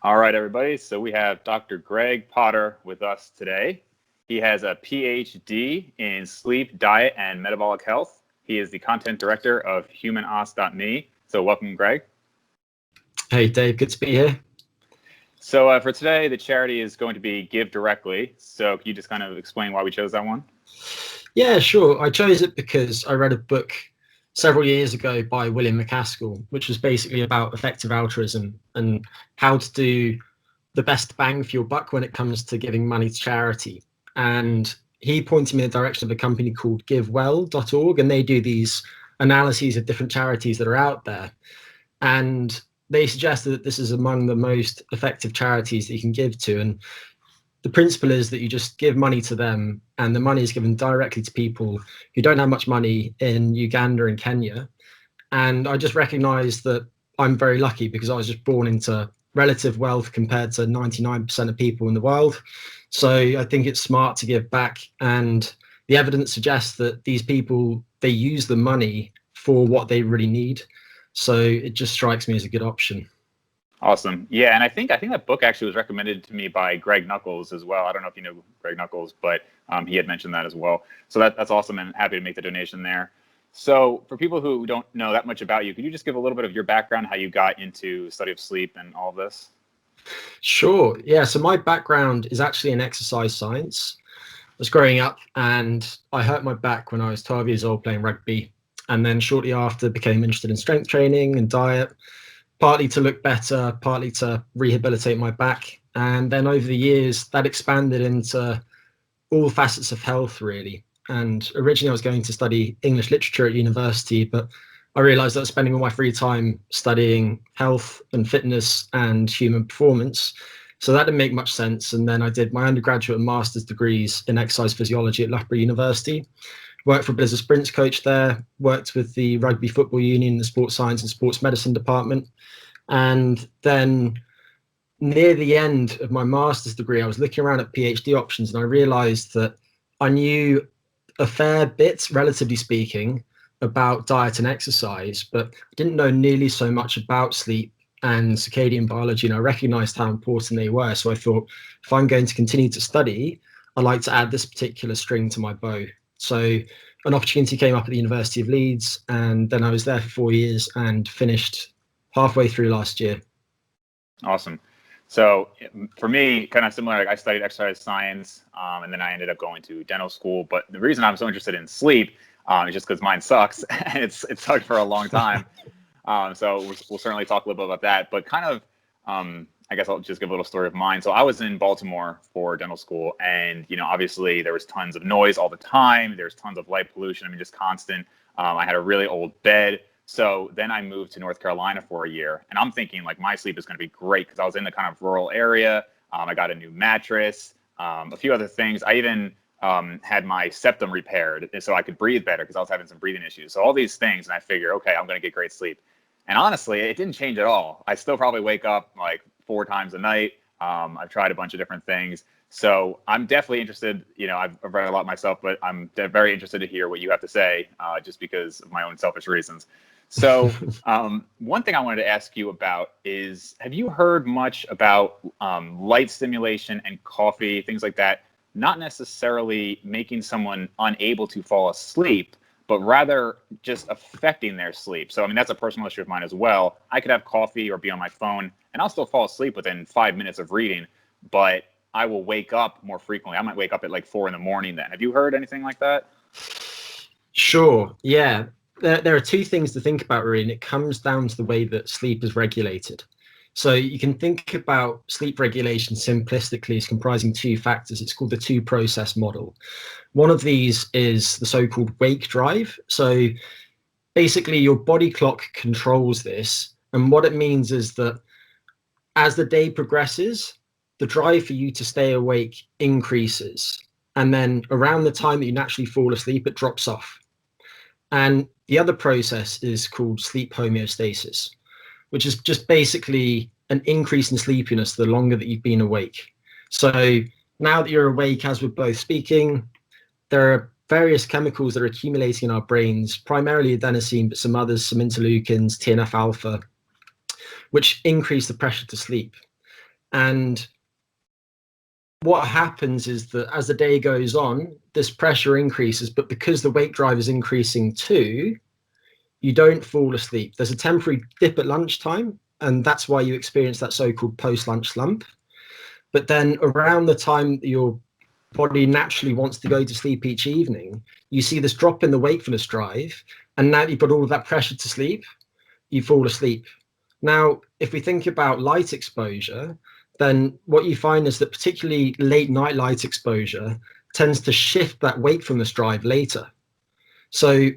All right, everybody. So we have Dr. Greg Potter with us today. He has a PhD in sleep, diet, and metabolic health. He is the content director of humanos.me. So welcome, Greg. Hey, Dave. Good to be here. So for today, the charity is going to be Give Directly. So can you just kind of explain why we chose that one? Yeah, sure. I chose it because I read a book several years ago by William McCaskill, which was basically about effective altruism and how to do the best bang for your buck when it comes to giving money to charity. And he pointed me in the direction of a company called givewell.org, and they do these analyses of different charities that are out there. And they suggested that this is among the most effective charities that you can give to. And the principle is that you just give money to them, and the money is given directly to people who don't have much money in Uganda and Kenya. And I just recognized that I'm very lucky because I was just born into relative wealth compared to 99% of people in the world. So I think it's smart to give back. And the evidence suggests that these people, they use the money for what they really need. So it just strikes me as a good option. Awesome. Yeah, and I think that book actually was recommended to me by Greg Nuckols as well. I don't know if you know Greg Nuckols, but he had mentioned that as well. So that's awesome, and happy to make the donation there. So for people who don't know that much about you, could you just give a little bit of your background, how you got into study of sleep and all of this? Sure. Yeah. So my background is actually in exercise science. I was growing up and I hurt my back when I was 12 years old playing rugby. And then shortly after became interested in strength training and diet, partly to look better, partly to rehabilitate my back. And then over the years, that expanded into all facets of health, really. And originally, I was going to study English literature at university, but I realized I was spending all my free time studying health and fitness and human performance. So that didn't make much sense. And then I did my undergraduate and master's degrees in exercise physiology at Loughborough University. Worked for a Blizzard Sprints coach there, worked with the Rugby Football Union, the Sports Science and Sports Medicine department. And then near the end of my master's degree, I was looking around at PhD options and I realized that I knew a fair bit, relatively speaking, about diet and exercise, but I didn't know nearly so much about sleep and circadian biology, and I recognized how important they were. So I thought, if I'm going to continue to study, I'd like to add this particular string to my bow. So an opportunity came up at the University of Leeds, and then I was there for 4 years and finished halfway through last year. Awesome. So for me, kind of similar, like I studied exercise science, and then I ended up going to dental school. But the reason I'm so interested in sleep is just because mine sucks. And it's sucked for a long time. So we'll certainly talk a little bit about that. But kind of, I guess I'll just give a little story of mine. So I was in Baltimore for dental school, and obviously there was tons of noise all the time. There's tons of light pollution. I mean, just constant. I had a really old bed. So then I moved to North Carolina for a year, and I'm thinking like my sleep is going to be great because I was in the kind of rural area. I got a new mattress, a few other things. I even had my septum repaired so I could breathe better because I was having some breathing issues. So all these things, and I figure, okay, I'm going to get great sleep. And honestly, it didn't change at all. I still probably wake up like 4 times a night. I've tried a bunch of different things. So I'm definitely interested. I've read a lot myself, but I'm very interested to hear what you have to say just because of my own selfish reasons. So one thing I wanted to ask you about is, have you heard much about light stimulation and coffee, things like that, not necessarily making someone unable to fall asleep, but rather just affecting their sleep? So, I mean, that's a personal issue of mine as well. I could have coffee or be on my phone, and I'll still fall asleep within 5 minutes of reading, but I will wake up more frequently. I might wake up at like 4 a.m. then. Have you heard anything like that? Sure. Yeah. There are two things to think about, really, and it comes down to the way that sleep is regulated. So you can think about sleep regulation simplistically as comprising 2 factors. It's called the 2-process model. One of these is the so-called wake drive. So basically your body clock controls this. And what it means is that as the day progresses, the drive for you to stay awake increases. And then around the time that you naturally fall asleep, it drops off. And the other process is called sleep homeostasis, which is just basically an increase in sleepiness the longer that you've been awake. So now that you're awake, as we're both speaking, there are various chemicals that are accumulating in our brains, primarily adenosine, but some others, some interleukins, TNF alpha, which increase the pressure to sleep. And what happens is that as the day goes on, this pressure increases, but because the wake drive is increasing too, you don't fall asleep. There's a temporary dip at lunchtime, and that's why you experience that so-called post-lunch slump. But then around the time that your body naturally wants to go to sleep each evening, you see this drop in the wakefulness drive, and now you've got all of that pressure to sleep, you fall asleep. Now, if we think about light exposure, then what you find is that particularly late night light exposure tends to shift that wakefulness drive later. So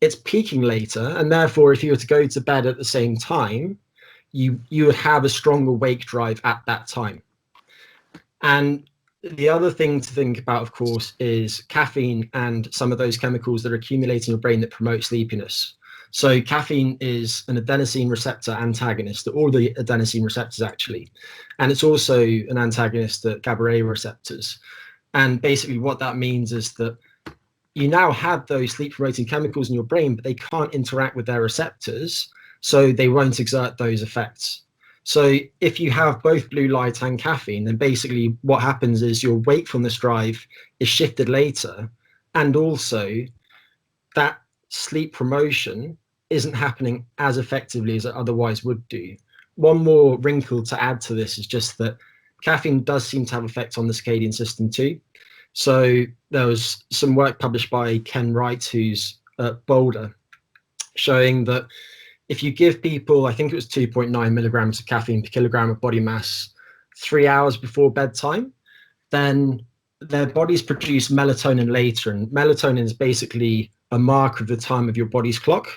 it's peaking later, and therefore, if you were to go to bed at the same time, you would have a stronger wake drive at that time. And the other thing to think about, of course, is caffeine and some of those chemicals that are accumulating in your brain that promote sleepiness. So caffeine is an adenosine receptor antagonist, all the adenosine receptors actually, and it's also an antagonist at GABA-A receptors. And basically what that means is that you now have those sleep promoting chemicals in your brain, but they can't interact with their receptors, so they won't exert those effects. So if you have both blue light and caffeine, then basically what happens is your wakefulness drive is shifted later, and also that sleep promotion isn't happening as effectively as it otherwise would do. One more wrinkle to add to this is just that caffeine does seem to have effects on the circadian system too. So there was some work published by Ken Wright, who's at Boulder, showing that if you give people, I think it was 2.9 milligrams of caffeine per kilogram of body mass 3 hours before bedtime, then their bodies produce melatonin later. And melatonin is basically a marker of the time of your body's clock.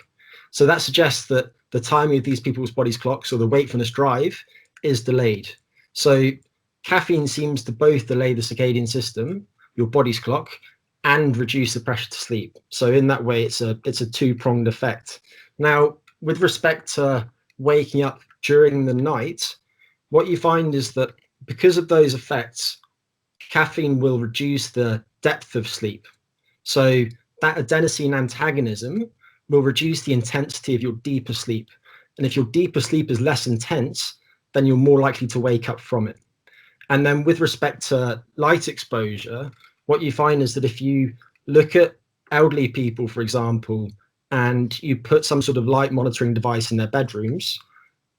So that suggests that the timing of these people's body's clocks, or the wakefulness drive, is delayed. So caffeine seems to both delay the circadian system, your body's clock, and reduce the pressure to sleep. So in that way, it's a two-pronged effect. Now, with respect to waking up during the night, what you find is that because of those effects, caffeine will reduce the depth of sleep. So that adenosine antagonism will reduce the intensity of your deeper sleep. And if your deeper sleep is less intense, then you're more likely to wake up from it. And then with respect to light exposure, what you find is that if you look at elderly people, for example, and you put some sort of light monitoring device in their bedrooms,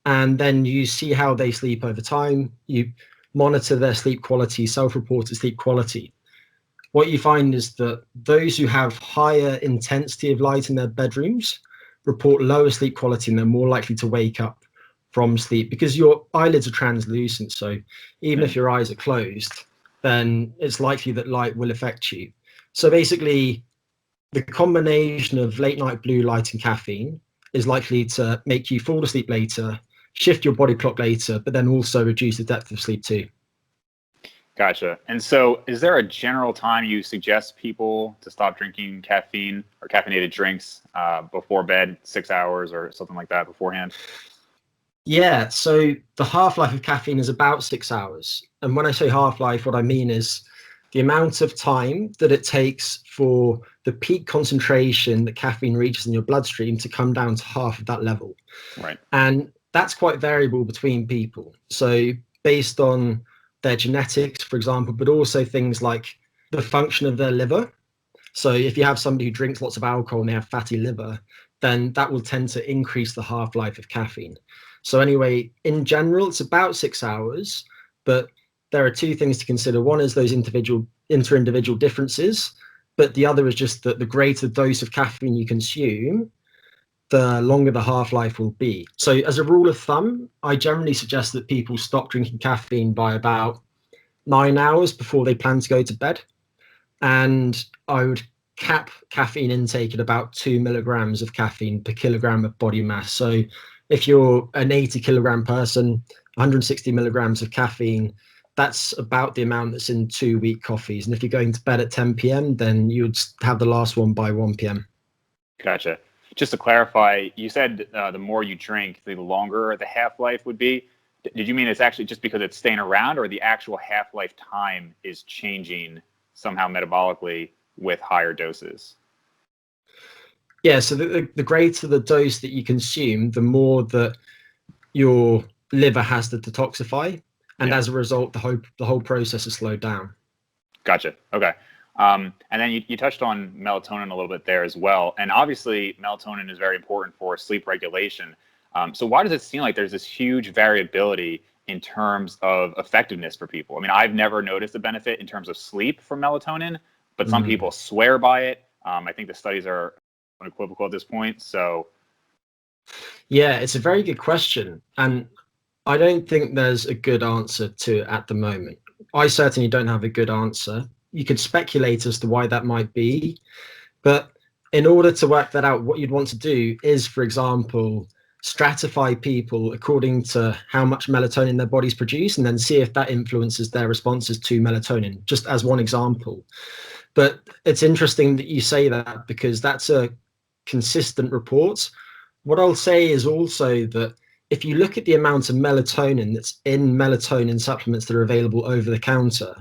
and then you see how they sleep over time, you monitor their sleep quality, self-reported sleep quality, what you find is that those who have higher intensity of light in their bedrooms report lower sleep quality, and they're more likely to wake up from sleep because your eyelids are translucent. So even if your eyes are closed, then it's likely that light will affect you. So basically, the combination of late night blue light and caffeine is likely to make you fall asleep later, shift your body clock later, but then also reduce the depth of sleep too. Gotcha. And so is there a general time you suggest people to stop drinking caffeine or caffeinated drinks before bed, 6 hours or something like that beforehand? Yeah, so the half-life of caffeine is about 6 hours. And when I say half-life, what I mean is the amount of time that it takes for the peak concentration that caffeine reaches in your bloodstream to come down to half of that level. Right. And that's quite variable between people. So based on their genetics, for example, but also things like the function of their liver. So if you have somebody who drinks lots of alcohol and they have fatty liver, then that will tend to increase the half-life of caffeine. So anyway, in general, it's about 6 hours, but there are two things to consider. One is those inter-individual differences, but the other is just that the greater dose of caffeine you consume, the longer the half-life will be. So as a rule of thumb, I generally suggest that people stop drinking caffeine by about 9 hours before they plan to go to bed. And I would cap caffeine intake at about 2 milligrams of caffeine per kilogram of body mass. So if you're an 80 kilogram person, 160 milligrams of caffeine, that's about the amount that's in 2 weak coffees. And if you're going to bed at 10 p.m., then you'd have the last one by 1 p.m. Gotcha. Just to clarify, you said the more you drink, the longer the half-life would be. Did you mean it's actually just because it's staying around, or the actual half-life time is changing somehow metabolically with higher doses? Yeah, so the greater the dose that you consume, the more that your liver has to detoxify. and as a result, the whole process is slowed down. Gotcha. Okay. And then you touched on melatonin a little bit there as well. And obviously, melatonin is very important for sleep regulation. So why does it seem like there's this huge variability in terms of effectiveness for people? I mean, I've never noticed a benefit in terms of sleep from melatonin, but some people swear by it. I think the studies are unequivocal at this point. So, yeah, it's a very good question. And I don't think there's a good answer to it at the moment. I certainly don't have a good answer. You could speculate as to why that might be, but in order to work that out, what you'd want to do is, for example, stratify people according to how much melatonin their bodies produce, and then see if that influences their responses to melatonin, just as one example. But it's interesting that you say that, because that's a consistent report. What I'll say is also that if you look at the amount of melatonin that's in melatonin supplements that are available over the counter,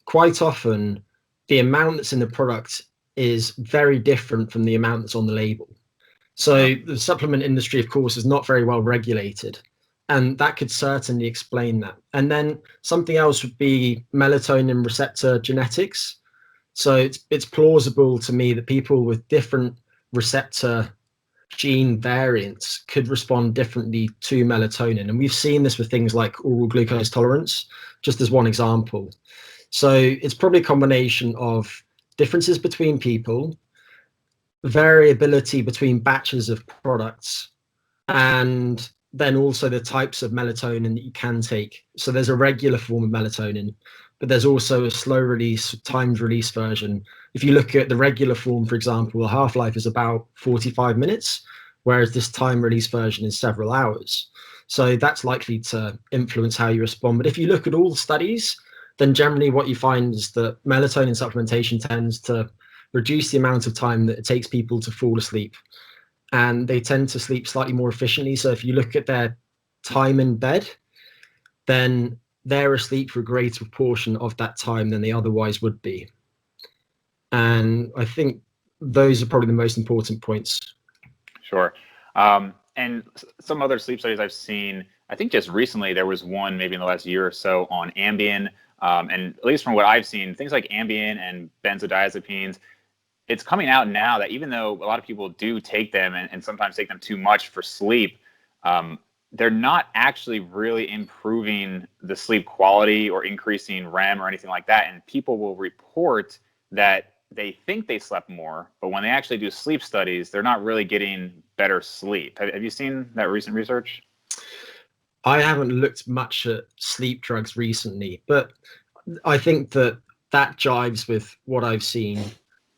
quite often the amount that's in the product is very different from the amount that's on the label. So the supplement industry, of course, is not very well regulated, and that could certainly explain that. And then something else would be melatonin receptor genetics. So it's plausible to me that people with different receptor gene variants could respond differently to melatonin. And we've seen this with things like oral glucose tolerance, just as one example. So it's probably a combination of differences between people, variability between batches of products, and then also the types of melatonin that you can take. So there's a regular form of melatonin, but there's also a slow release, timed release version. If you look at the regular form, for example, the half-life is about 45 minutes, whereas this time release version is several hours. So that's likely to influence how you respond. But if you look at all studies, then generally what you find is that melatonin supplementation tends to reduce the amount of time that it takes people to fall asleep, and they tend to sleep slightly more efficiently. So if you look at their time in bed, then they're asleep for a greater proportion of that time than they otherwise would be. And I think those are probably the most important points. sure. And some other sleep studies I've seen, I think just recently there was one maybe in the last year or so on Ambien. And at least from what I've seen, things like Ambien and benzodiazepines, it's coming out now that even though a lot of people do take them and sometimes take them too much for sleep, they're not actually really improving the sleep quality or increasing REM or anything like that. And people will report that they think they slept more, but when they actually do sleep studies, they're not really getting better sleep. Have you seen that recent research? I haven't looked much at sleep drugs recently, but I think that that jives with what I've seen.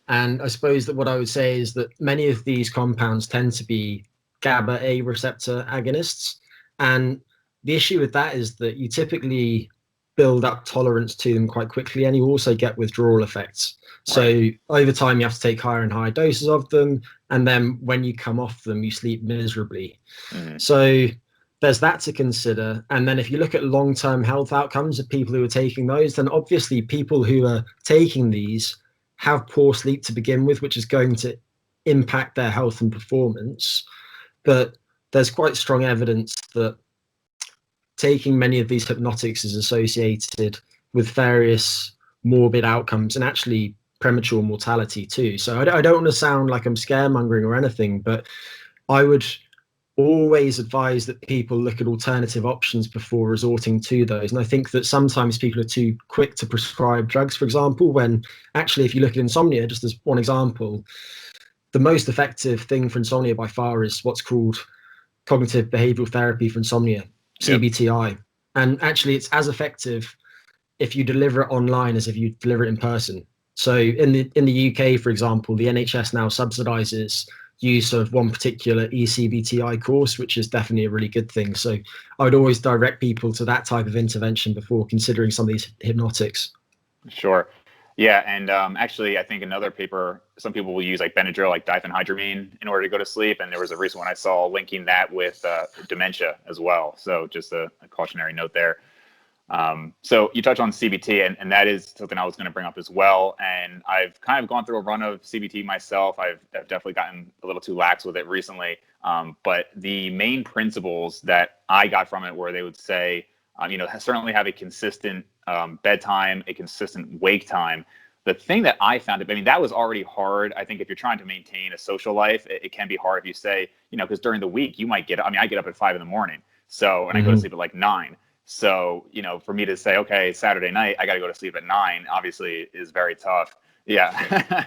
And I suppose that what I would say is that many of these compounds tend to be GABA A receptor agonists. And the issue with that is that you typically build up tolerance to them quite quickly, and you also get withdrawal effects. So over time, you have to take higher and higher doses of them. And then when you come off them, you sleep miserably. So there's that to consider. And then if you look at long-term health outcomes of people who are taking those, then obviously people who are taking these have poor sleep to begin with, which is going to impact their health and performance. But there's quite strong evidence that taking many of these hypnotics is associated with various morbid outcomes and actually premature mortality too. So I don't want to sound like I'm scaremongering or anything, but I would always advise that people look at alternative options before resorting to those. And I think that sometimes people are too quick to prescribe drugs, for example, when actually, if you look at insomnia, just as one example, the most effective thing for insomnia by far is what's called cognitive behavioral therapy for insomnia, CBTI. And actually, it's as effective if you deliver it online as if you deliver it in person. So in the UK, for example, the NHS now subsidizes use of one particular eCBTI course, which is definitely a really good thing. So I would always direct people to that type of intervention before considering some of these hypnotics. Sure. Yeah, and actually, I think another paper, some people will use like Benadryl, like diphenhydramine, in order to go to sleep. And there was a recent one I saw linking that with dementia as well. So just a cautionary note there. So you touch on CBT, and that is something I was going to bring up as well. And I've kind of gone through a run of CBT myself. I've definitely gotten a little too lax with it recently. But the main principles that I got from it were they would say certainly have a consistent bedtime, a consistent wake time. The thing that I found, I mean, that was already hard. I think if you're trying to maintain a social life, it can be hard if you say, because during the week you might I get up at 5 a.m. So, and I go to sleep at like 9. So, for me to say, okay, Saturday night, I got to go to sleep at 9, obviously is very tough. Yeah.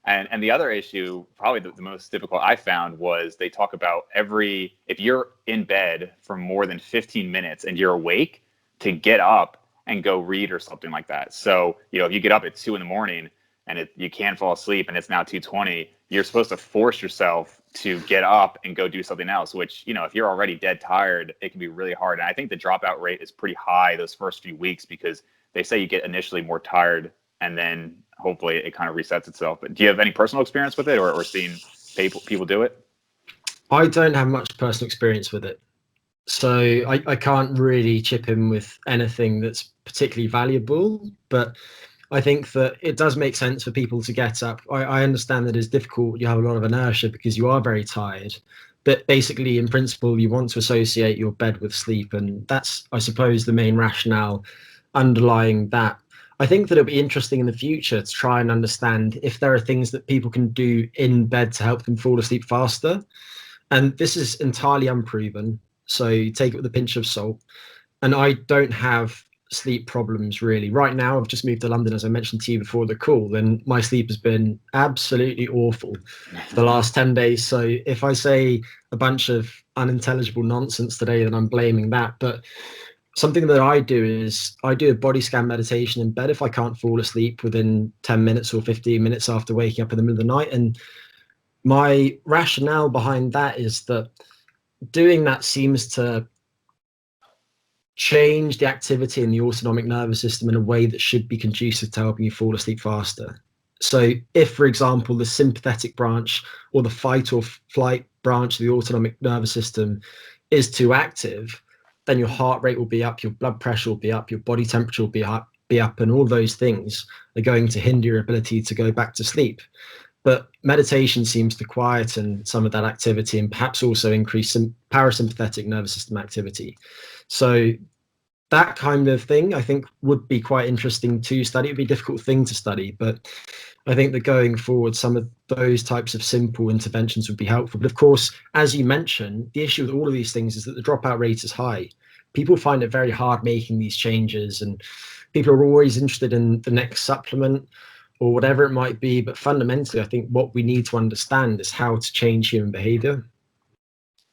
And the other issue, probably the most difficult I found, was they talk about if you're in bed for more than 15 minutes and you're awake, to get up and go read or something like that. So, if you get up at 2 a.m. and you can't fall asleep and it's now 2:20, you're supposed to force yourself to get up and go do something else, which, if you're already dead tired, it can be really hard. And I think the dropout rate is pretty high those first few weeks, because they say you get initially more tired and then hopefully it kind of resets itself. But do you have any personal experience with it, or seeing people do it? I don't have much personal experience with it, so I can't really chip in with anything that's particularly valuable. But I think that it does make sense for people to get up. I understand that it's difficult. You have a lot of inertia because you are very tired. But basically, in principle, you want to associate your bed with sleep. And that's, I suppose, the main rationale underlying that. I think that it'll be interesting in the future to try and understand if there are things that people can do in bed to help them fall asleep faster. And this is entirely unproven, so take it with a pinch of salt. And I don't have sleep problems really. Right now, I've just moved to London, as I mentioned to you before the call, and my sleep has been absolutely awful for the last 10 days. So if I say a bunch of unintelligible nonsense today, then I'm blaming that. But something that I do is I do a body scan meditation in bed if I can't fall asleep within 10 minutes or 15 minutes after waking up in the middle of the night. And my rationale behind that is that doing that seems to change the activity in the autonomic nervous system in a way that should be conducive to helping you fall asleep faster. So if, for example, the sympathetic branch or the fight or flight branch of the autonomic nervous system is too active, then your heart rate will be up, your blood pressure will be up, your body temperature will be up, and all those things are going to hinder your ability to go back to sleep. But meditation seems to quieten some of that activity and perhaps also increase some parasympathetic nervous system activity. So that kind of thing, I think, would be quite interesting to study. It'd be a difficult thing to study, but I think that going forward, some of those types of simple interventions would be helpful. But of course, as you mentioned, the issue with all of these things is that the dropout rate is high. People find it very hard making these changes, and people are always interested in the next supplement or whatever it might be. But fundamentally, I think what we need to understand is how to change human behavior.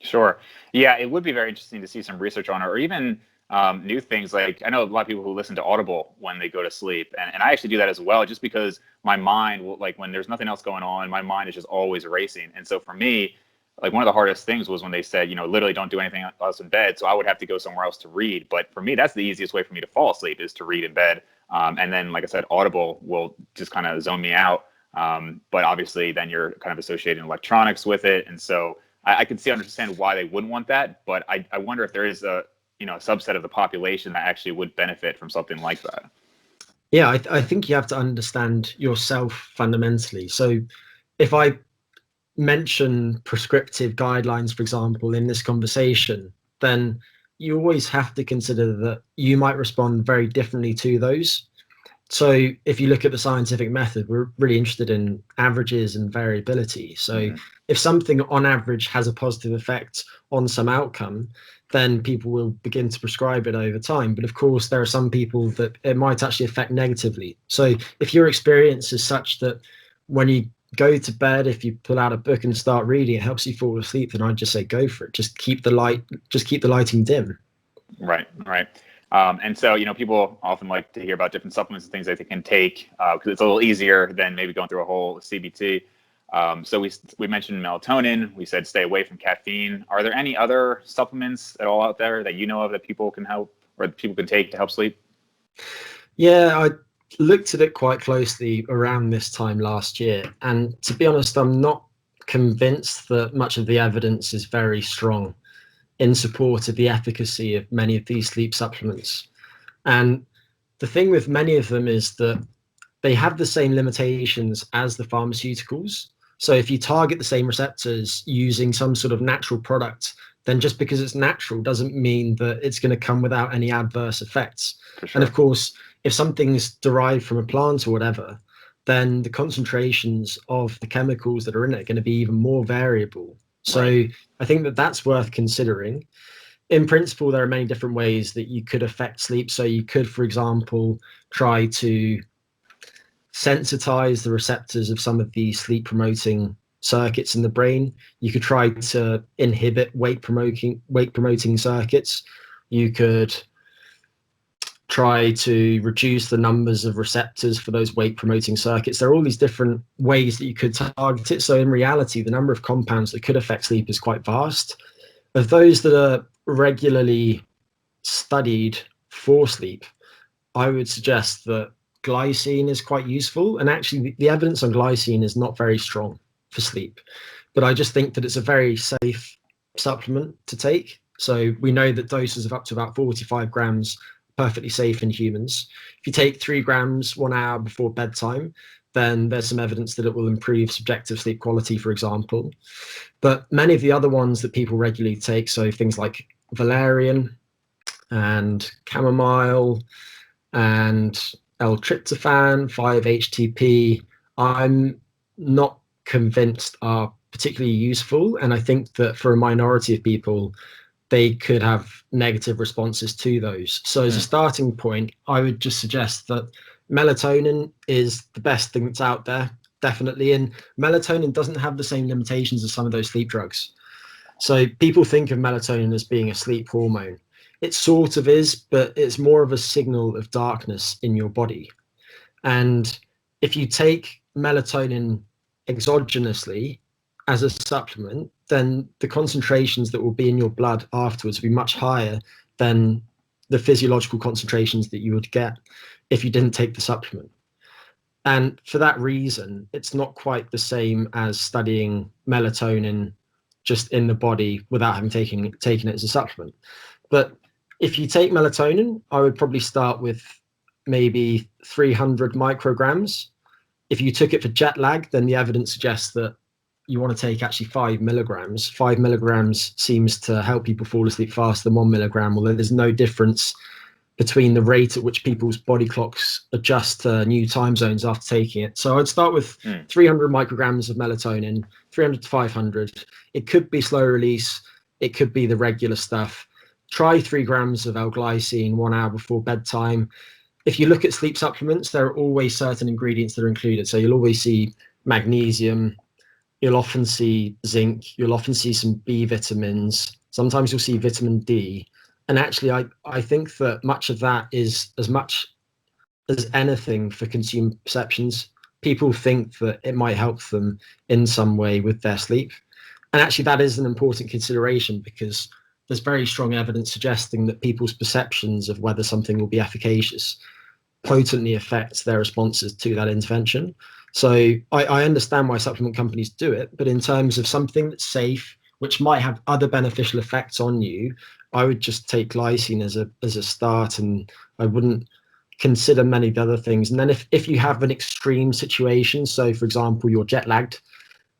Sure. Yeah, it would be very interesting to see some research on it, or even new things. Like, I know a lot of people who listen to Audible when they go to sleep, and I actually do that as well, just because my mind will, like, when there's nothing else going on, my mind is just always racing. And so for me, like, one of the hardest things was when they said, literally don't do anything else in bed. So I would have to go somewhere else to read. But for me, that's the easiest way for me to fall asleep, is to read in bed. And then, like I said, Audible will just kind of zone me out. But obviously then you're kind of associating electronics with it. And so I can understand why they wouldn't want that. But I wonder if there is a subset of the population that actually would benefit from something like that. Yeah, I think you have to understand yourself fundamentally. So if I mention prescriptive guidelines, for example, in this conversation, then you always have to consider that you might respond very differently to those. So if you look at the scientific method, we're really interested in averages and variability. So if something on average has a positive effect on some outcome, then people will begin to prescribe it over time. But of course, there are some people that it might actually affect negatively. So if your experience is such that when you go to bed, if you pull out a book and start reading, it helps you fall asleep, then I'd just say go for it. Just keep the lighting dim. Right. And so, people often like to hear about different supplements and things that they can take, because it's a little easier than maybe going through a whole CBT. So we mentioned melatonin. We said stay away from caffeine. Are there any other supplements at all out there that you know of that people can help, or people can take to help sleep? Yeah, I looked at it quite closely around this time last year. And to be honest, I'm not convinced that much of the evidence is very strong in support of the efficacy of many of these sleep supplements. And the thing with many of them is that they have the same limitations as the pharmaceuticals. So if you target the same receptors using some sort of natural product then just because it's natural doesn't mean that it's going to come without any adverse effects. For And sure. of course, if something's derived from a plant or whatever, then the concentrations of the chemicals that are in it are going to be even more variable. So Right. I think that that's worth considering. In principle, there are many different ways that you could affect sleep. So you could, for example, try to sensitize the receptors of some of the sleep promoting circuits in the brain. You could try to inhibit wake promoting circuits. You could try to reduce the numbers of receptors for those wake promoting circuits. There are all these different ways that you could target it. So in reality, the number of compounds that could affect sleep is quite vast. Of those that are regularly studied for sleep, I would suggest that glycine is quite useful. And actually, the evidence on glycine is not very strong for sleep. But I just think that it's a very safe supplement to take. So we know that doses of up to about 45 grams are perfectly safe in humans. If you take 3 grams 1 hour before bedtime, then there's some evidence that it will improve subjective sleep quality, for example. But many of the other ones that people regularly take, so things like valerian and chamomile and L-tryptophan, 5-HTP, I'm not convinced are particularly useful. And I think that for a minority of people, they could have negative responses to those. So as a Mm. starting point, I would just suggest that melatonin is the best thing that's out there, definitely. And melatonin doesn't have the same limitations as some of those sleep drugs. So people think of melatonin as being a sleep hormone. It sort of is, but it's more of a signal of darkness in your body. And if you take melatonin exogenously as a supplement, then the concentrations that will be in your blood afterwards will be much higher than the physiological concentrations that you would get if you didn't take the supplement. And for that reason, it's not quite the same as studying melatonin just in the body without having taken it as a supplement. But if you take melatonin, I would probably start with maybe 300 micrograms. If you took it for jet lag, then the evidence suggests that you want to take actually 5 milligrams. 5 milligrams seems to help people fall asleep faster than 1 milligram, although there's no difference between the rate at which people's body clocks adjust to new time zones after taking it. So I'd start with Mm. 300 micrograms of melatonin, 300 to 500. It could be slow release, it could be the regular stuff. Try 3 grams of L-glycine 1 hour before bedtime. If you look at sleep supplements, there are always certain ingredients that are included. So you'll always see magnesium, you'll often see zinc, you'll often see some B vitamins. Sometimes you'll see vitamin D. And actually, I think that much of that is as much as anything for consumer perceptions. People think that it might help them in some way with their sleep. And actually, that is an important consideration because there's very strong evidence suggesting that people's perceptions of whether something will be efficacious potently affects their responses to that intervention. So I understand why supplement companies do it, but in terms of something that's safe, which might have other beneficial effects on you, I would just take glycine as a start, and I wouldn't consider many of the other things. And then if you have an extreme situation, so for example, you're jet lagged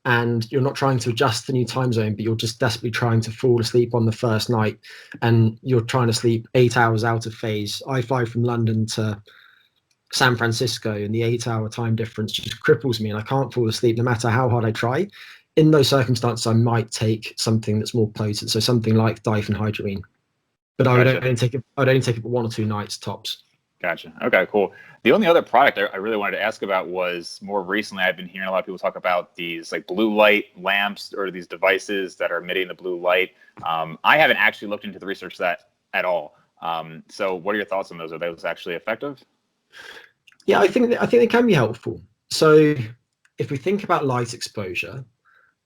and you're not trying to adjust the new time zone, but you're just desperately trying to fall asleep on the first night and you're trying to sleep 8 hours out of phase. I fly from London to San Francisco and the 8 hour time difference just cripples me and I can't fall asleep no matter how hard I try. In those circumstances, I might take something that's more potent, so something like diphenhydramine. But I would Gotcha. only take it. I would only take it for 1 or 2 nights tops. Gotcha. Okay, cool. The only other product I really wanted to ask about was more recently, I've been hearing a lot of people talk about these like blue light lamps or these devices that are emitting the blue light. I haven't actually looked into the research of that at all. So what are your thoughts on those? Are those actually effective? Yeah, I think they can be helpful. So if we think about light exposure,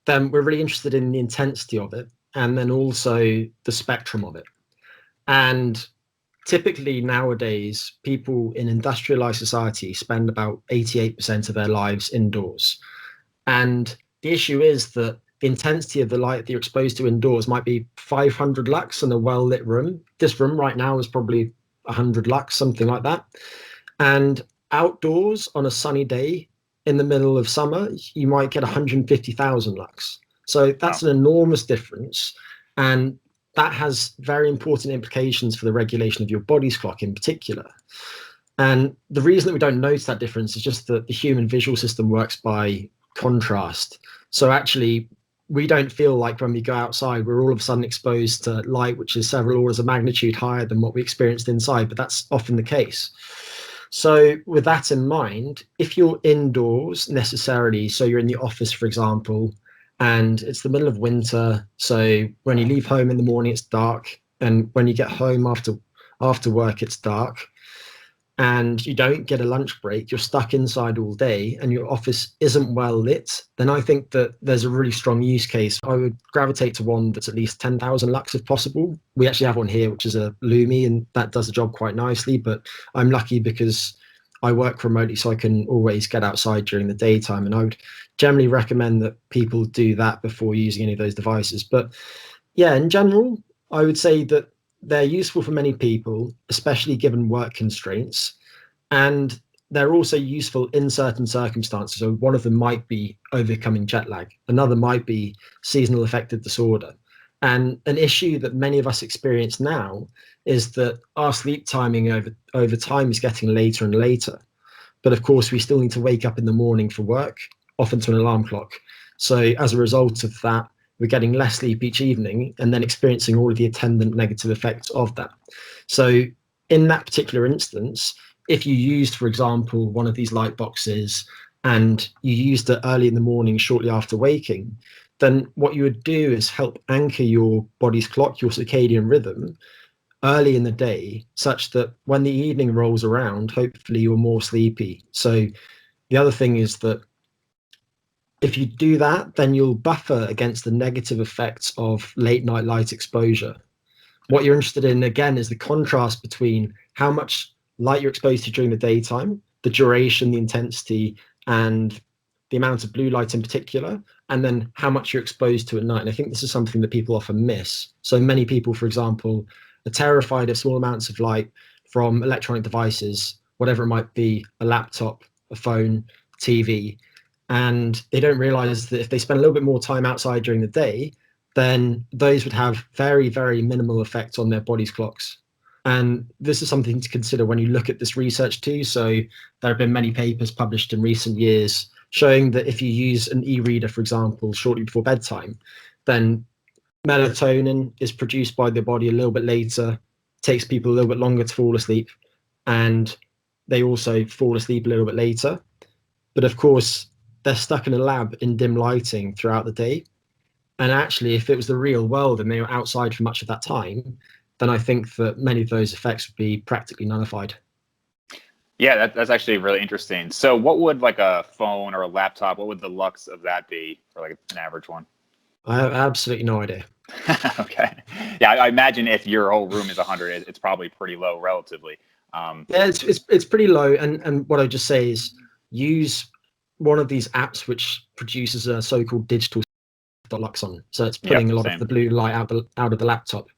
then we're really interested in the intensity of it and then also the spectrum of it. And typically nowadays, people in industrialized society spend about 88% of their lives indoors. And the issue is that the intensity of the light that you're exposed to indoors might be 500 lux in a well lit room. This room right now is probably 100 lux, something like that. And outdoors on a sunny day in the middle of summer, you might get 150,000 lux. So Wow. that's an enormous difference. And that has very important implications for the regulation of your body's clock in particular. And the reason that we don't notice that difference is just that the human visual system works by contrast. So actually, we don't feel like when we go outside, we're all of a sudden exposed to light, which is several orders of magnitude higher than what we experienced inside, but that's often the case. So with that in mind, if you're indoors necessarily, so you're in the office, for example, and it's the middle of winter, so when you leave home in the morning, it's dark, and when you get home after work, it's dark, and you don't get a lunch break, you're stuck inside all day, and your office isn't well lit, then I think that there's a really strong use case. I would gravitate to one that's at least 10,000 lux if possible. We actually have one here, which is a Lumi, and that does the job quite nicely, but I'm lucky because I work remotely, so I can always get outside during the daytime, and I would generally recommend that people do that before using any of those devices. But yeah, in general, I would say that they're useful for many people, especially given work constraints, and they're also useful in certain circumstances. So one of them might be overcoming jet lag, another might be seasonal affective disorder. And an issue that many of us experience now is that our sleep timing over time is getting later and later. But of course, we still need to wake up in the morning for work, often to an alarm clock. So as a result of that, we're getting less sleep each evening and then experiencing all of the attendant negative effects of that. So in that particular instance, if you used, for example, one of these light boxes and you used it early in the morning, shortly after waking, then what you would do is help anchor your body's clock, your circadian rhythm, early in the day, such that when the evening rolls around, hopefully you're more sleepy. So the other thing is that if you do that, then you'll buffer against the negative effects of late night light exposure. What you're interested in, again, is the contrast between how much light you're exposed to during the daytime, the duration, the intensity, and the amount of blue light in particular, and then how much you're exposed to at night. And I think this is something that people often miss. So many people, for example, are terrified of small amounts of light from electronic devices, whatever it might be, a laptop, a phone, TV, and they don't realize that if they spend a little bit more time outside during the day, then those would have very, very minimal effects on their body's clocks. And this is something to consider when you look at this research too. So there have been many papers published in recent years showing that if you use an e-reader, for example, shortly before bedtime, then melatonin is produced by the body a little bit later, takes people a little bit longer to fall asleep, and they also fall asleep a little bit later. But of course, they're stuck in a lab in dim lighting throughout the day. And actually, if it was the real world and they were outside for much of that time, then I think that many of those effects would be practically nullified. Yeah, that's actually really interesting. So what would like a phone or a laptop, what would the lux of that be for like an average one? I have absolutely no idea. Okay. Yeah, I imagine if your whole room is 100, it's probably pretty low relatively. Yeah, it's pretty low. And what I just say is use one of these apps which produces a so-called digital lux on. So it's putting a lot of the blue light out of the laptop.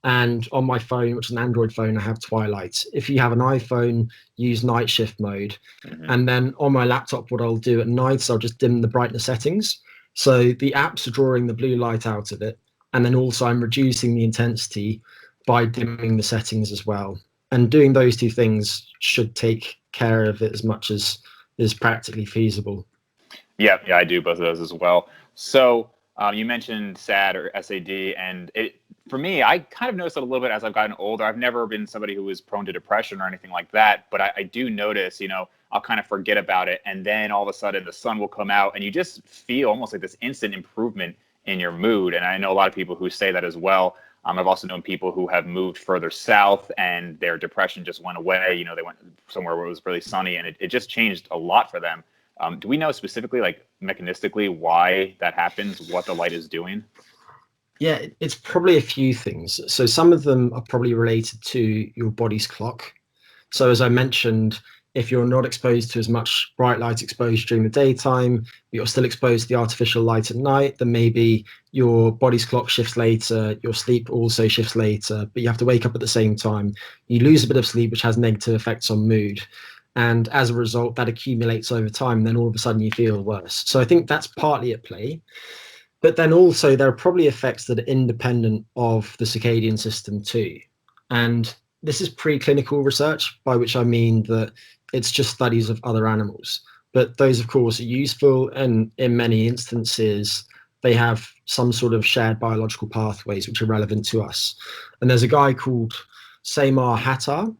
And on my phone, which is an Android phone, I have Twilight. If you have an iPhone, use night shift mode. Mm-hmm. And then on my laptop, what I'll do at night is I'll just dim the brightness settings. So the apps are drawing the blue light out of it. And then also I'm reducing the intensity by dimming the settings as well. And doing those two things should take care of it as much as is practically feasible. Yeah, I do both of those as well. So you mentioned SAD or SAD, and for me, I kind of noticed it a little bit as I've gotten older. I've never been somebody who was prone to depression or anything like that, but I do notice, I'll kind of forget about it, and then all of a sudden the sun will come out, and you just feel almost like this instant improvement in your mood. And I know a lot of people who say that as well. I've also known people who have moved further south and their depression just went away. They went somewhere where it was really sunny, and it just changed a lot for them. Do we know specifically, like mechanistically, why that happens, what the light is doing? Yeah, it's probably a few things. So some of them are probably related to your body's clock. So as I mentioned, if you're not exposed to as much bright light exposure during the daytime, but you're still exposed to the artificial light at night, then maybe your body's clock shifts later, your sleep also shifts later, but you have to wake up at the same time. You lose a bit of sleep, which has negative effects on mood. And as a result, that accumulates over time. And then all of a sudden you feel worse. So I think that's partly at play. But then also there are probably effects that are independent of the circadian system too. And this is preclinical research, by which I mean that it's just studies of other animals. But those, of course, are useful, and in many instances, they have some sort of shared biological pathways which are relevant to us. And there's a guy called Samar Hattar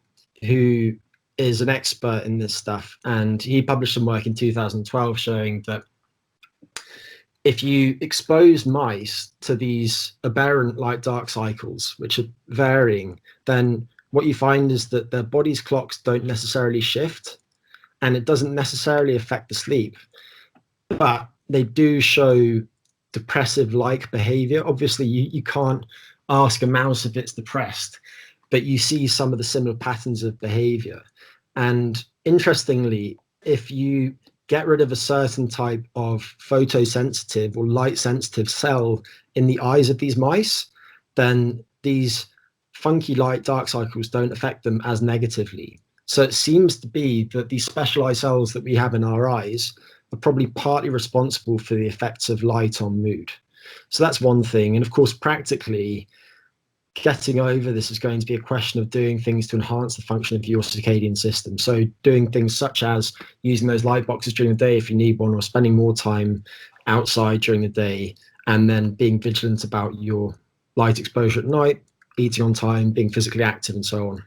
who is an expert in this stuff, and he published some work in 2012 showing that if you expose mice to these aberrant light dark cycles, which are varying, then what you find is that their body's clocks don't necessarily shift, and it doesn't necessarily affect the sleep, but they do show depressive like behavior. Obviously, you can't ask a mouse if it's depressed, but you see some of the similar patterns of behavior. And interestingly, if you get rid of a certain type of photosensitive or light sensitive cell in the eyes of these mice, then these funky light dark cycles don't affect them as negatively. So it seems to be that these specialized cells that we have in our eyes are probably partly responsible for the effects of light on mood. So that's one thing. And of course, practically, getting over this is going to be a question of doing things to enhance the function of your circadian system. So doing things such as using those light boxes during the day if you need one, or spending more time outside during the day, and then being vigilant about your light exposure at night, eating on time, being physically active, and so on.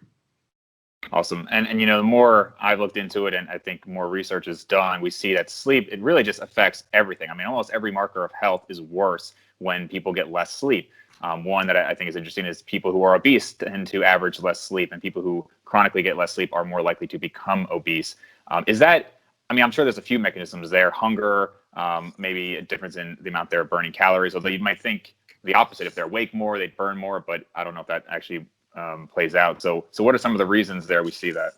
Awesome. And the more I've looked into it, and I think more research is done, we see that sleep, it really just affects everything. I mean, almost every marker of health is worse when people get less sleep. One that I think is interesting is people who are obese tend to average less sleep, and people who chronically get less sleep are more likely to become obese. I'm sure there's a few mechanisms there, hunger, maybe a difference in the amount they're burning calories, although you might think the opposite. If they're awake more, they burn more, but I don't know if that actually plays out. So what are some of the reasons there we see that?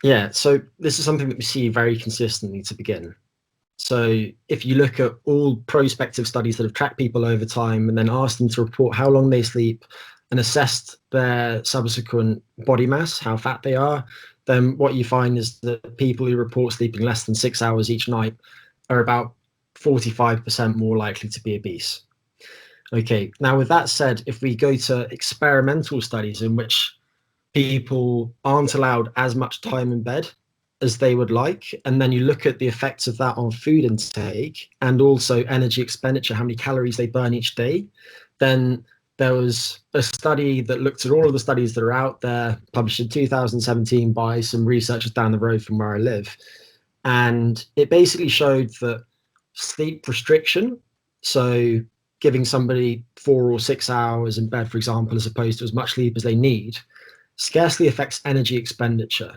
Yeah, so this is something that we see very consistently to begin. So if you look at all prospective studies that have tracked people over time and then asked them to report how long they sleep and assessed their subsequent body mass, how fat they are, then what you find is that people who report sleeping less than 6 hours each night are about 45% more likely to be obese. Okay, now with that said, if we go to experimental studies in which people aren't allowed as much time in bed as they would like, and then you look at the effects of that on food intake and also energy expenditure, how many calories they burn each day, then there was a study that looked at all of the studies that are out there, published in 2017 by some researchers down the road from where I live. And it basically showed that sleep restriction, so giving somebody 4 or 6 hours in bed, for example, as opposed to as much sleep as they need, scarcely affects energy expenditure.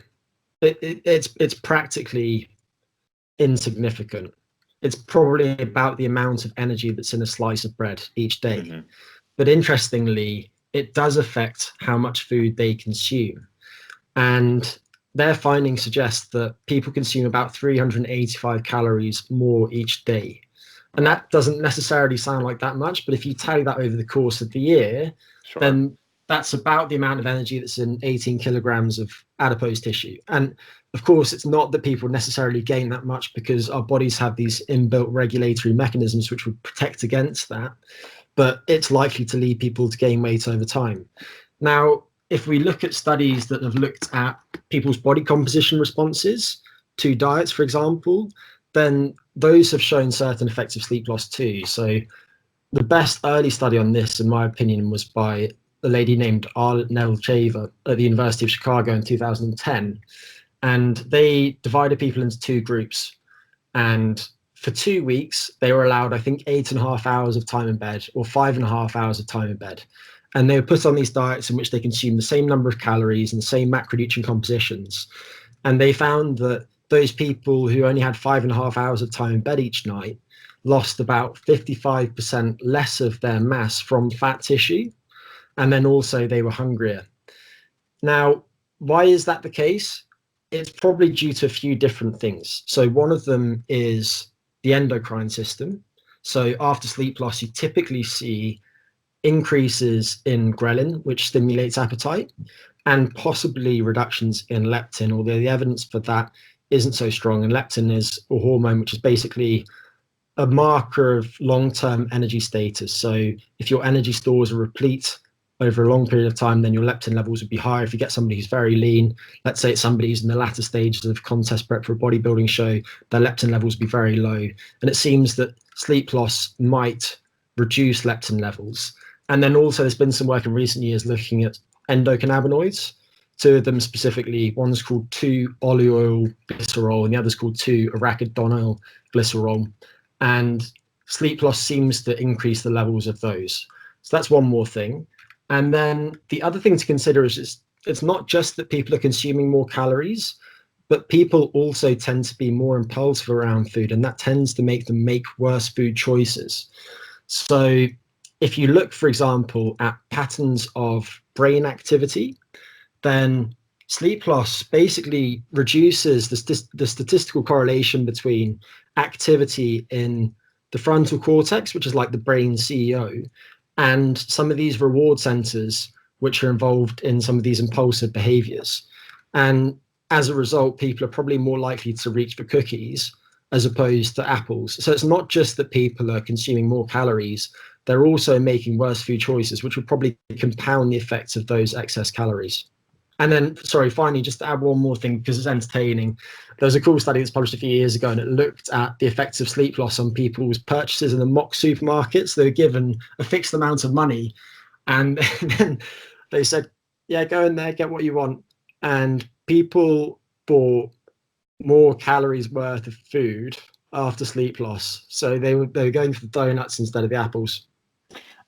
It's practically insignificant. It's probably about the amount of energy that's in a slice of bread each day. Mm-hmm. But interestingly, it does affect how much food they consume. And their findings suggest that people consume about 385 calories more each day. And that doesn't necessarily sound like that much, but if you tally that over the course of the year, sure, then that's about the amount of energy that's in 18 kilograms of adipose tissue. And of course, it's not that people necessarily gain that much, because our bodies have these inbuilt regulatory mechanisms which would protect against that, but it's likely to lead people to gain weight over time. Now, if we look at studies that have looked at people's body composition responses to diets, for example, then those have shown certain effects of sleep loss too. So the best early study on this, in my opinion, was by a lady named Untitled Chapter at the University of Chicago in 2010. And they divided people into two groups. And for 2 weeks, they were allowed, I think, 8.5 hours of time in bed, or 5.5 hours of time in bed. And they were put on these diets in which they consumed the same number of calories and the same macronutrient compositions. And they found that those people who only had 5.5 hours of time in bed each night lost about 55% less of their mass from fat tissue. And then also they were hungrier. Now, why is that the case? It's probably due to a few different things. So one of them is the endocrine system. So after sleep loss, you typically see increases in ghrelin, which stimulates appetite, and possibly reductions in leptin, although the evidence for that isn't so strong. And leptin is a hormone which is basically a marker of long-term energy status. So if your energy stores are replete over a long period of time, then your leptin levels would be higher. If you get somebody who's very lean, let's say it's somebody who's in the latter stages of contest prep for a bodybuilding show, their leptin levels would be very low. And it seems that sleep loss might reduce leptin levels. And then also there's been some work in recent years looking at endocannabinoids. Two of them specifically, one's called 2-oleoyl-glycerol and the other's called 2-arachidonyl-glycerol. And sleep loss seems to increase the levels of those. So that's one more thing. And then the other thing to consider is it's not just that people are consuming more calories, but people also tend to be more impulsive around food, and that tends to make them make worse food choices. So if you look, for example, at patterns of brain activity, then sleep loss basically reduces the statistical correlation between activity in the frontal cortex, which is like the brain CEO, and some of these reward centers, which are involved in some of these impulsive behaviors. And as a result, people are probably more likely to reach for cookies as opposed to apples. So it's not just that people are consuming more calories, they're also making worse food choices, which would probably compound the effects of those excess calories. And then, sorry, finally, just to add one more thing, because it's entertaining. There was a cool study that's published a few years ago, and it looked at the effects of sleep loss on people's purchases in the mock supermarkets. They were given a fixed amount of money, and then they said, yeah, go in there, get what you want. And people bought more calories worth of food after sleep loss. So they were going for the donuts instead of the apples.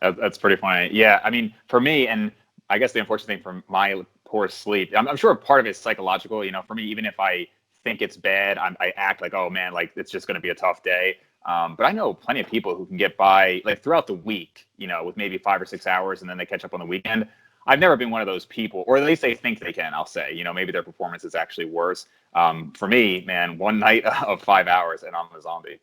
That's pretty funny. Yeah, I mean, for me, and I guess the unfortunate thing for my poor sleep, I'm sure part of it is psychological. You know, for me, even if I think it's bad, I act like, oh man, like it's just going to be a tough day. But I know plenty of people who can get by like throughout the week, you know, with maybe 5 or 6 hours, and then they catch up on the weekend. I've never been one of those people, or at least they think they can. I'll say, you know, maybe their performance is actually worse. For me, man, one night of 5 hours and I'm a zombie.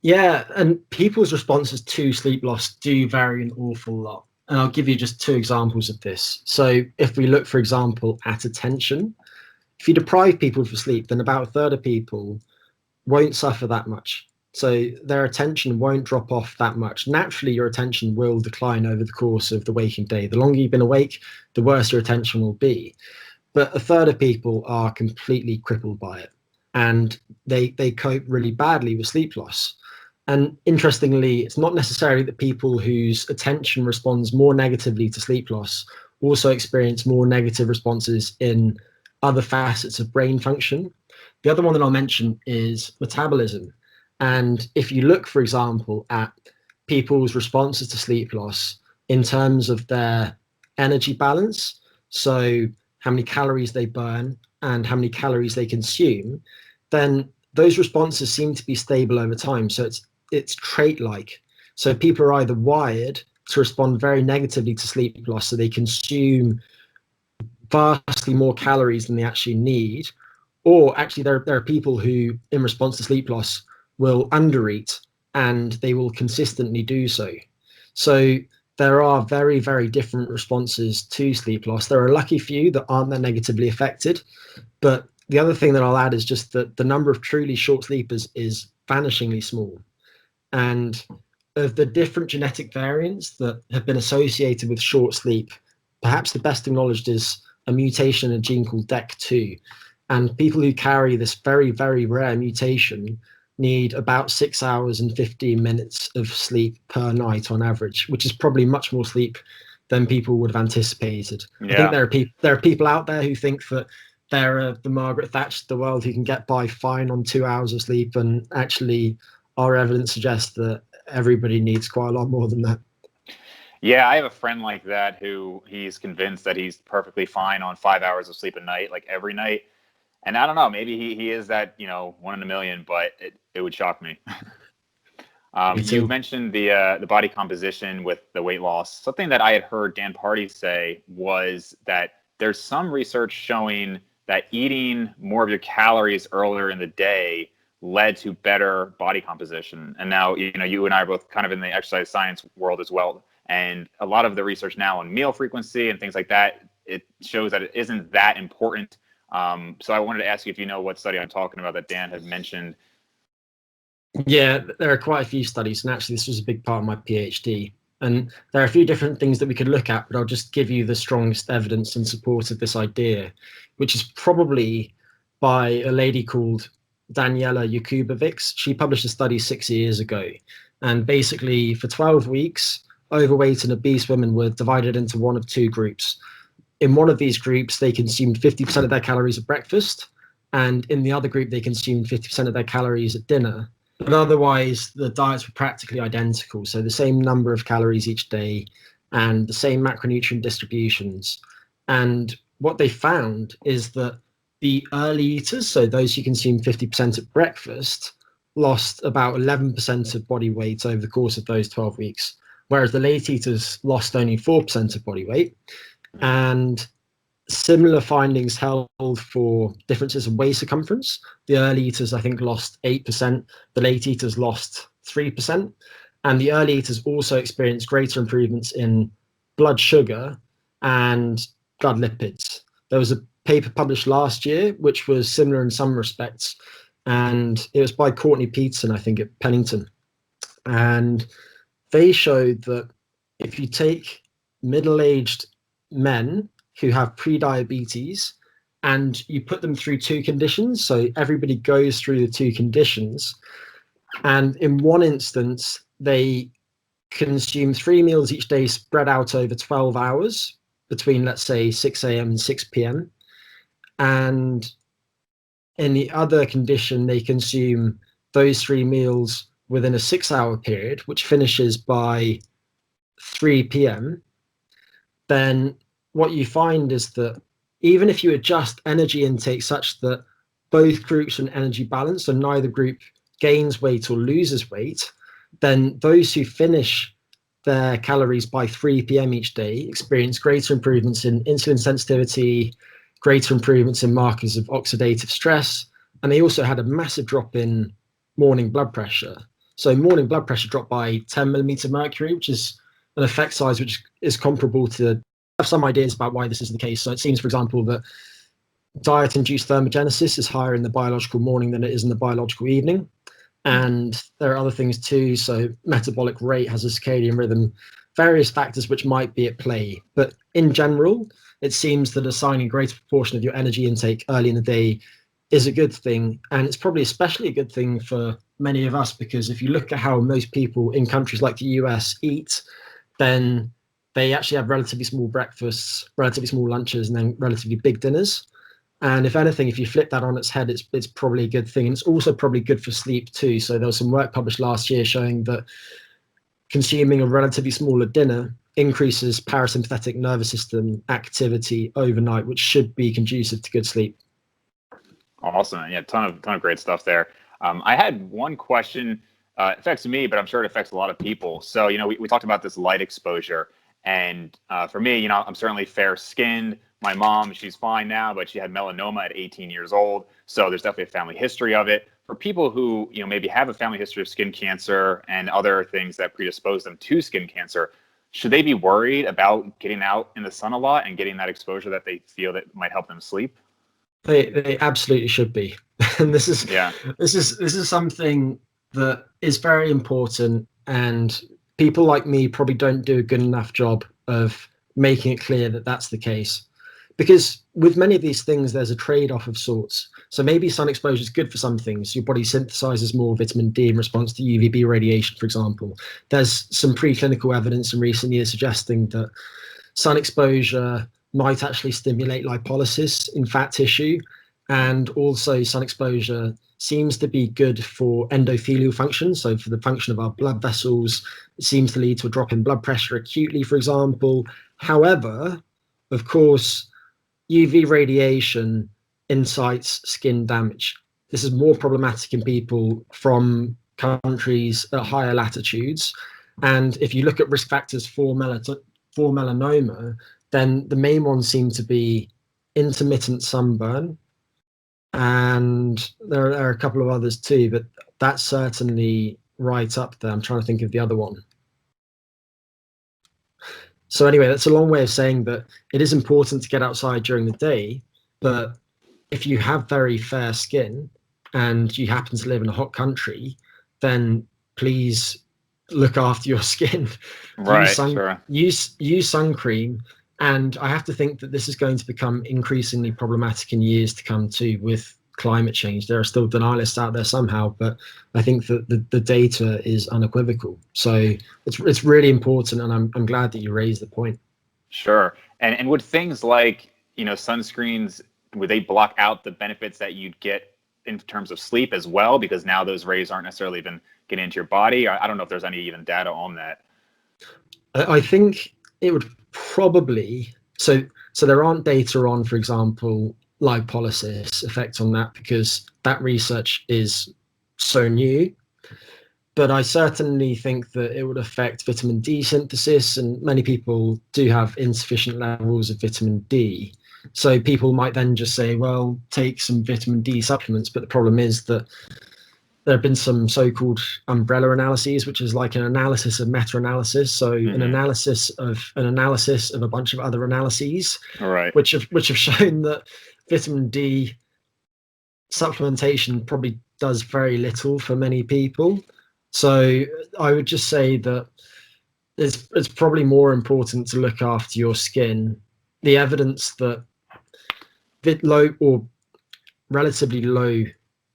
Yeah, and people's responses to sleep loss do vary an awful lot. And I'll give you just two examples of this. So if we look, for example, at attention, if you deprive people of sleep, then about a third of people won't suffer that much. So their attention won't drop off that much. Naturally, your attention will decline over the course of the waking day. The longer you've been awake, the worse your attention will be. But a third of people are completely crippled by it, and they cope really badly with sleep loss. And interestingly, it's not necessarily that people whose attention responds more negatively to sleep loss also experience more negative responses in other facets of brain function. The other one that I'll mention is metabolism. And if you look, for example, at people's responses to sleep loss in terms of their energy balance, so how many calories they burn and how many calories they consume, then those responses seem to be stable over time. So it's trait-like. So people are either wired to respond very negatively to sleep loss, so they consume vastly more calories than they actually need, or actually there are people who, in response to sleep loss, will undereat and they will consistently do so. So there are very, very different responses to sleep loss. There are a lucky few that aren't that negatively affected. But the other thing that I'll add is just that the number of truly short sleepers is vanishingly small. And of the different genetic variants that have been associated with short sleep, perhaps the best acknowledged is a mutation in a gene called DEC2. And people who carry this very, very rare mutation need about 6 hours and 15 minutes of sleep per night on average, which is probably much more sleep than people would have anticipated. Yeah. I think there are people out there who think that they're the Margaret Thatcher of the world who can get by fine on 2 hours of sleep, and actually our evidence suggests that everybody needs quite a lot more than that. Yeah, I have a friend like that who he's convinced that he's perfectly fine on 5 hours of sleep a night, like every night. And I don't know, maybe he is that, you know, one in a million, but it would shock me. You mentioned the body composition with the weight loss. Something that I had heard Dan Party say was that there's some research showing that eating more of your calories earlier in the day led to better body composition. And now, you know, you and I are both kind of in the exercise science world as well. And a lot of the research now on meal frequency and things like that, it shows that it isn't that important. So I wanted to ask you if you know what study I'm talking about that Dan had mentioned. Yeah, there are quite a few studies, and actually, this was a big part of my PhD. And there are a few different things that we could look at, but I'll just give you the strongest evidence in support of this idea, which is probably by a lady called Daniela Jakubovics. She published a study 6 years ago, and basically, for 12 weeks, overweight and obese women were divided into one of two groups. In one of these groups, they consumed 50% of their calories at breakfast, and in the other group, they consumed 50% of their calories at dinner. But otherwise, the diets were practically identical. So the same number of calories each day and the same macronutrient distributions. And what they found is that the early eaters, so those who consumed 50% at breakfast, lost about 11% of body weight over the course of those 12 weeks, whereas the late eaters lost only 4% of body weight. And similar findings held for differences in waist circumference. The early eaters, I think, lost 8%. The late eaters lost 3%. And the early eaters also experienced greater improvements in blood sugar and blood lipids. There was a paper published last year, which was similar in some respects. And it was by Courtney Peterson, I think, at Pennington. And they showed that if you take middle-aged men who have pre-diabetes and you put them through two conditions, so everybody goes through the two conditions, and in one instance they consume 3 meals each day spread out over 12 hours between, let's say, 6 a.m. and 6 p.m. And in the other condition, they consume those 3 meals within a 6 hour period, which finishes by 3 p.m. Then what you find is that even if you adjust energy intake such that both groups are in energy balance and neither group gains weight or loses weight, then those who finish their calories by 3 p.m. each day experience greater improvements in insulin sensitivity, greater improvements in markers of oxidative stress, and they also had a massive drop in morning blood pressure. So morning blood pressure dropped by 10 millimeter mercury, which is an effect size which is comparable to have some ideas about why this is the case. So it seems, for example, that diet-induced thermogenesis is higher in the biological morning than it is in the biological evening. And there are other things too. So metabolic rate has a circadian rhythm, various factors which might be at play. But in general, it seems that assigning a greater proportion of your energy intake early in the day is a good thing. And it's probably especially a good thing for many of us, because if you look at how most people in countries like the US eat, then they actually have relatively small breakfasts, relatively small lunches, and then relatively big dinners. And if anything, if you flip that on its head, it's probably a good thing. And it's also probably good for sleep too. So there was some work published last year showing that consuming a relatively smaller dinner increases parasympathetic nervous system activity overnight, which should be conducive to good sleep. Awesome. Yeah, ton of great stuff there. I had one question. It affects me, but I'm sure it affects a lot of people. So, we talked about this light exposure. And for me, I'm certainly fair skinned. My mom, she's fine now, but she had melanoma at 18 years old. So there's definitely a family history of it. For people who, maybe have a family history of skin cancer and other things that predispose them to skin cancer, should they be worried about getting out in the sun a lot and getting that exposure that they feel that might help them sleep? They absolutely should be. And this is Yeah. this is something that is very important, and people like me probably don't do a good enough job of making it clear that that's the case. Because with many of these things, there's a trade-off of sorts. So maybe sun exposure is good for some things. Your body synthesizes more vitamin D in response to UVB radiation, for example. There's some preclinical evidence in recent years suggesting that sun exposure might actually stimulate lipolysis in fat tissue. And also sun exposure seems to be good for endothelial function. So for the function of our blood vessels, it seems to lead to a drop in blood pressure acutely, for example. However, of course, UV radiation incites skin damage. This is more problematic in people from countries at higher latitudes. And if you look at risk factors for melanoma, then the main ones seem to be intermittent sunburn. And there are a couple of others too, but that's certainly right up there. I'm trying to think of the other one. So anyway, that's a long way of saying that it is important to get outside during the day, but if you have very fair skin and you happen to live in a hot country, then please look after your skin. Right, sure. Use sun cream. And I have to think that this is going to become increasingly problematic in years to come too with climate change. There are still denialists out there somehow, but I think that the data is unequivocal. So it's really important, and I'm glad that you raised the point. Sure. And would things like, sunscreens, would they block out the benefits that you'd get in terms of sleep as well? Because now those rays aren't necessarily even getting into your body. I don't know if there's any even data on that. I think it would probably, so there aren't data on, for example, lipolysis effect on that, because that research is so new. But I certainly think that it would affect vitamin D synthesis, and many people do have insufficient levels of vitamin D. So people might then just say, well, take some vitamin D supplements. But the problem is that there have been some so-called umbrella analyses, which is like an analysis of meta-analysis. So an analysis of a bunch of other analyses, right, which have shown that vitamin D supplementation probably does very little for many people. So I would just say that it's probably more important to look after your skin. The evidence that low or relatively low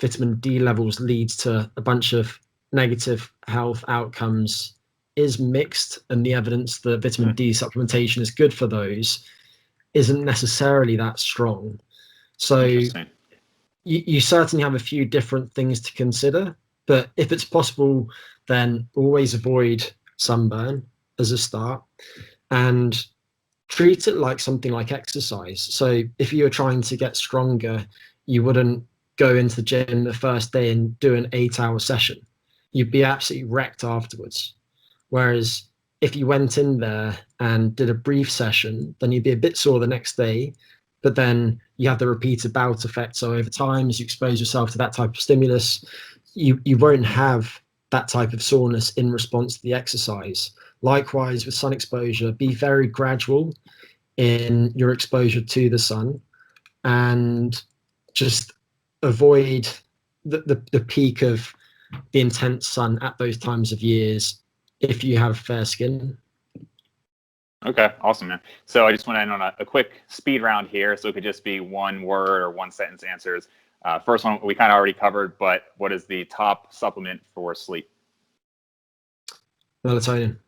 vitamin D levels leads to a bunch of negative health outcomes is mixed, and the evidence that vitamin D supplementation is good for those isn't necessarily that strong. So you certainly have a few different things to consider, but if it's possible, then always avoid sunburn as a start, and treat it like something like exercise. So if you're trying to get stronger, you wouldn't go into the gym the first day and do an 8-hour session. You'd be absolutely wrecked afterwards. Whereas if you went in there and did a brief session, then you'd be a bit sore the next day, but then you have the repeated bout effect. So over time, as you expose yourself to that type of stimulus, you won't have that type of soreness in response to the exercise. Likewise, with sun exposure, be very gradual in your exposure to the sun, and just avoid the peak of the intense sun at those times of years if you have fair skin. Okay, awesome, man. So I just want to end on a quick speed round here. So it could just be one word or one sentence answers. First one we kind of already covered, but what is the top supplement for sleep? Melatonin.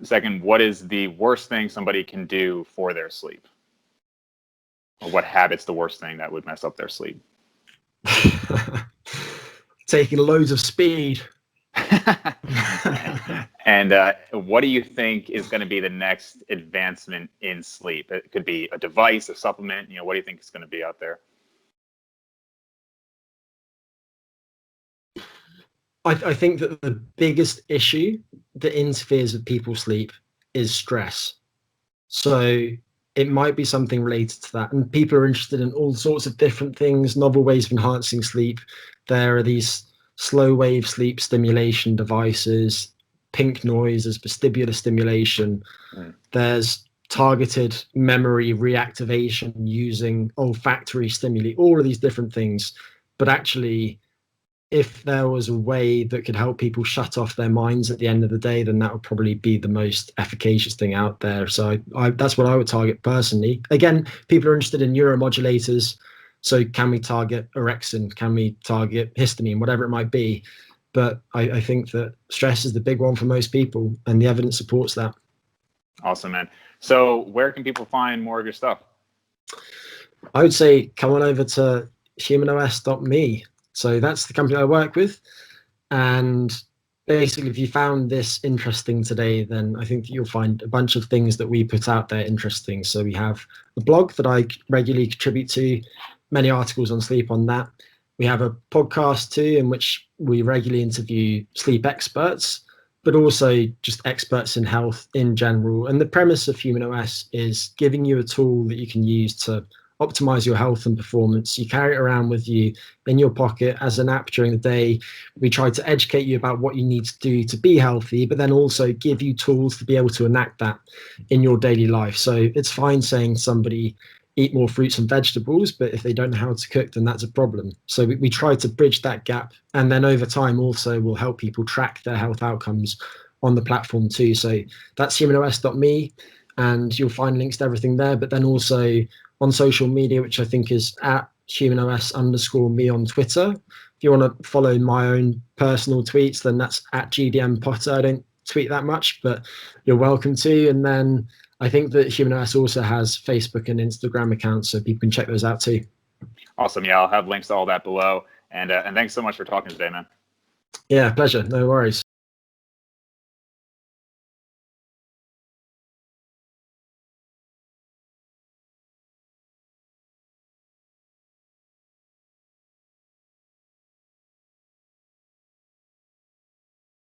Second, what is the worst thing somebody can do for their sleep? Or what habit's the worst thing that would mess up their sleep? Taking loads of speed. And what do you think is going to be the next advancement in sleep? It could be a device, a supplement. What do you think is going to be out there? I think that the biggest issue that interferes with people's sleep is stress. So it might be something related to that. And people are interested in all sorts of different things, novel ways of enhancing sleep. There are these slow wave sleep stimulation devices, pink noises, vestibular stimulation. There's targeted memory reactivation using olfactory stimuli, all of these different things. But actually, if there was a way that could help people shut off their minds at the end of the day, then that would probably be the most efficacious thing out there. So that's what I would target personally. Again, people are interested in neuromodulators. So can we target orexin? Can we target histamine? Whatever it might be. But I think that stress is the big one for most people, and the evidence supports that. Awesome, man. So where can people find more of your stuff? I would say come on over to humanos.me. So that's the company I work with. And basically, if you found this interesting today, then I think you'll find a bunch of things that we put out there interesting. So we have a blog that I regularly contribute to, many articles on sleep on that. We have a podcast too, in which we regularly interview sleep experts, but also just experts in health in general. And the premise of Human OS is giving you a tool that you can use to optimize your health and performance. You carry it around with you in your pocket as an app during the day. We try to educate you about what you need to do to be healthy, but then also give you tools to be able to enact that in your daily life. So it's fine saying to somebody, eat more fruits and vegetables, but if they don't know how to cook, then that's a problem. So we try to bridge that gap. And then over time also we'll help people track their health outcomes on the platform too. So that's humanos.me, and you'll find links to everything there. But then also on social media, which I think is at humanos_me on Twitter. If you want to follow my own personal tweets, then that's at GDM Potter. I don't tweet that much, but you're welcome to. And then I think that Humanos also has Facebook and Instagram accounts, so people can check those out too. Awesome. Yeah, I'll have links to all that below. And thanks so much for talking today, man. Yeah, pleasure. No worries.